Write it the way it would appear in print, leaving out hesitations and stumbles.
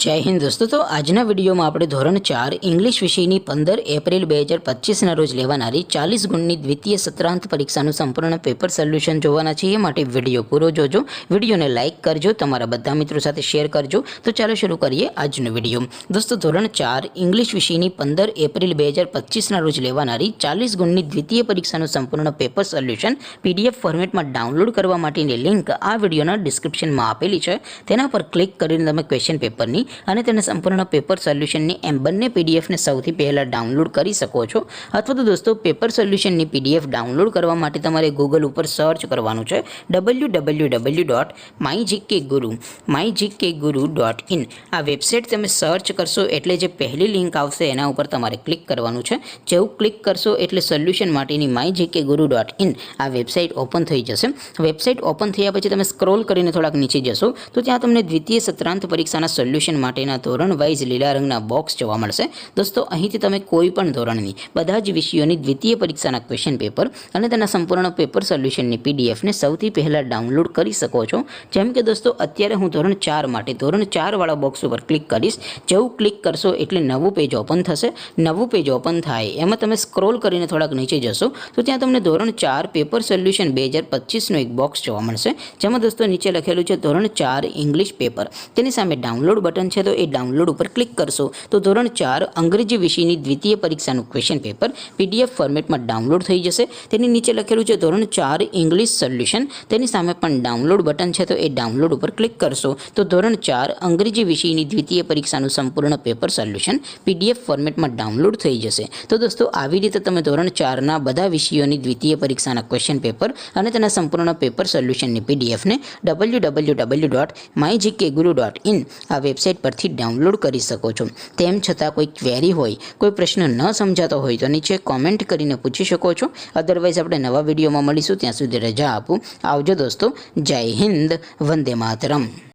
जय हिंद दोस्तों। तो आजना विडियो में આપણે ધોરણ 4 ઇંગ્લિશ વિષયની 15 એપ્રિલ 2025 ના રોજ લેવાનારી 40 ગુણની દ્વિતીય સત્રાંત પરીક્ષાનું સંપૂર્ણ પેપર સોલ્યુશન જોવાના છે। એ માટે વિડિયો પૂરો જોજો, વિડિયોને લાઈક કરજો, તમારા બધા મિત્રો સાથે શેર કરજો। તો ચાલો શરૂ કરીએ આજનો વિડિયો। દોસ્તો ધોરણ 4 ઇંગ્લિશ વિષયની 15 એપ્રિલ 2025 ના રોજ લેવાનારી 40 ગુણની દ્વિતીય પરીક્ષાનું સંપૂર્ણ પેપર સોલ્યુશન પીડીએફ ફોર્મેટમાં ડાઉનલોડ કરવા માટેની લિંક આ વિડિયોના ડિસ્ક્રિપ્શનમાં આપેલી છે। તેના પર ક્લિક કરીને તમે ક્વેશ્ચન પેપરની અને તેના સંપૂર્ણ પેપર સોલ્યુશનની એમ બંને પીડીએફને સૌથી પહેલાં ડાઉનલોડ કરી શકો છો। અથવા તો દોસ્તો પેપર સોલ્યુશનની પીડીએફ ડાઉનલોડ કરવા માટે તમારે ગૂગલ ઉપર સર્ચ કરવાનું છે www.mygkguru.in। આ વેબસાઇટ તમે સર્ચ કરશો એટલે જે પહેલી લિંક આવશે એના ઉપર તમારે ક્લિક કરવાનું છે। જેવું ક્લિક કરશો એટલે સોલ્યુશન માટેની mygkguru.in આ વેબસાઇટ ઓપન થઈ જશે। વેબસાઇટ ઓપન થયા પછી તમે સ્ક્રોલ કરીને થોડાક નીચે જશો તો ત્યાં તમને દ્વિતીય સત્રાંત પરીક્ષાના સોલ્યુશન માટેના ધોરણ વાઇઝ લીલા રંગના બોક્સ જોવા મળશે। દોસ્તો અહીંથી તમે કોઈ પણ ધોરણની બધા જ વિષયોની દ્વિતીય પરીક્ષાના ક્વેશ્ચન પેપર અને તેના સંપૂર્ણ પેપર સોલ્યુશનની પીડીએફને સૌથી પહેલાં ડાઉનલોડ કરી શકો છો। જેમ કે દોસ્તો અત્યારે હું ધોરણ 4 માટે ધોરણ 4 વાળા બોક્સ ઉપર ક્લિક કરીશ। જેવું ક્લિક કરશો એટલે નવું પેજ ઓપન થશે। નવું પેજ ઓપન થાય એમાં તમે સ્ક્રોલ કરીને થોડાક નીચે જશો તો ત્યાં તમને ધોરણ 4 પેપર સોલ્યુશન 2025નો એક બોક્સ જોવા મળશે। જેમાં દોસ્તો નીચે લખેલું છે ધોરણ 4 ઇંગ્લિશ પેપર। તેની સામે ડાઉનલોડ બટન છે તો એ ડાઉનલોડ ઉપર ક્લિક કરશો તો ધોરણ 4 અંગ્રેજી વિષયની દ્વિતીય પરીક્ષાનું ક્વેશ્ચન પેપર પીડીએફ ફોર્મેટમાં ડાઉનલોડ થઈ જશે। તેની નીચે લખેલું છે ધોરણ 4 ઇંગ્લિશ સોલ્યુશન। તેની સામે પણ ડાઉનલોડ બટન છે તો એ ડાઉનલોડ ઉપર ક્લિક કરશો તો ધોરણ 4 અંગ્રેજી વિષયની દ્વિતીય પરીક્ષાનું સંપૂર્ણ પેપર સોલ્યુશન પીડીએફ ફોર્મેટમાં ડાઉનલોડ થઈ જશે। તો દોસ્તો આવી રીતે તમે ધોરણ 4ના બધા વિષયોની દ્વિતીય પરીક્ષાના ક્વેશ્ચન પેપર અને તેના સંપૂર્ણ પેપર સોલ્યુશનની પીડીએફને www.mygkguru.in આ વેબસાઇટ પરથી ડાઉનલોડ કરી શકો છો। તેમ છતાં કોઈ ક્વેરી હોય, કોઈ પ્રશ્ન ન સમજાતો હોય તો નીચે કોમેન્ટ કરીને પૂછી શકો છો। અદરવાઇઝ આપણે નવા વિડીયોમાં મળીશું, ત્યાં સુધી રજા આપું। આવજો દોસ્તો। જય હિન્દ, વંદે માતરમ।